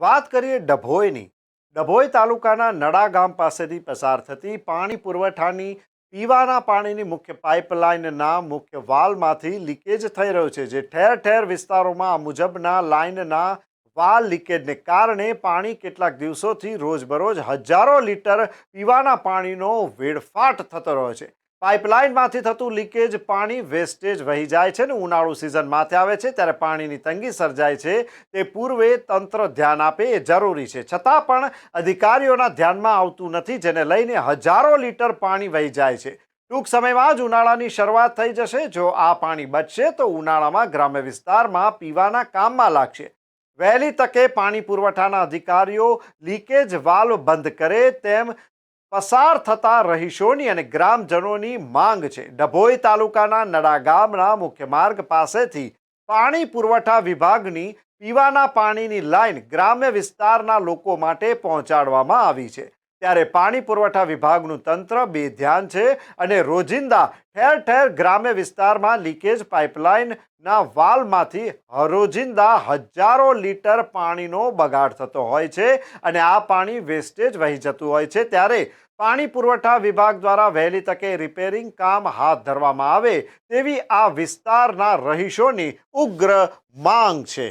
વાત કરીએ ડભોઈની. ડભોઈ તાલુકાના નડા ગામ પાસેથી પસાર થતી પાણી પુરવઠાની પીવાના પાણીની મુખ્ય પાઇપલાઇનના મુખ્ય વાલ્વમાંથી લીકેજ થઈ રહ્યો છે, જે ઠેર ઠેર વિસ્તારોમાં આ મુજબના લાઇનના વાલ લીકેજને કારણે પાણી કેટલાક દિવસોથી રોજબરોજ હજારો લીટર પીવાના પાણીનો વેડફાટ થતો રહ્યો છે. પાઇપલાઇનમાંથી થતું લીકેજ પાણી વેસ્ટેજ વહી જાય છે ને ઉનાળુ સિઝન માથે આવે છે ત્યારે પાણીની તંગી સર્જાય છે. તે પૂર્વે તંત્ર ધ્યાન આપે એ જરૂરી છે, છતાં પણ અધિકારીઓના ધ્યાનમાં આવતું નથી, જેને લઈને હજારો લીટર પાણી વહી જાય છે. ટૂંક સમયમાં જ ઉનાળાની શરૂઆત થઈ જશે. જો આ પાણી બચશે તો ઉનાળામાં ગ્રામ્ય વિસ્તારમાં પીવાના કામમાં લાગશે. વહેલી તકે પાણી પુરવઠાના અધિકારીઓ લીકેજ વાલ્વ બંધ કરે તેમ પસાર થતા રહીશોની અને ગ્રામજનોની માંગ છે. ડભોઈ તાલુકાના નડા ગામના મુખ્ય માર્ગ પાસેથી પાણી પુરવઠા વિભાગની પીવાના પાણીની લાઈન ગ્રામ્ય વિસ્તારના લોકો માટે પહોંચાડવામાં આવી છે, ત્યારે પાણી પુરવઠા વિભાગનું તંત્ર બેધ્યાન છે અને રોજિંદા ઠેર ઠેર ગ્રામ્ય વિસ્તારમાં લીકેજ પાઇપલાઇનના વાલ્વમાંથી રોજિંદા હજારો લીટર પાણીનો બગાડ થતો હોય છે અને આ પાણી વેસ્ટેજ વહી જતું હોય છે. ત્યારે પાણી પુરવઠા વિભાગ દ્વારા વહેલી તકે રિપેરિંગ કામ હાથ ધરવામાં આવે તેવી આ વિસ્તારના રહીશોની ઉગ્ર માંગ છે.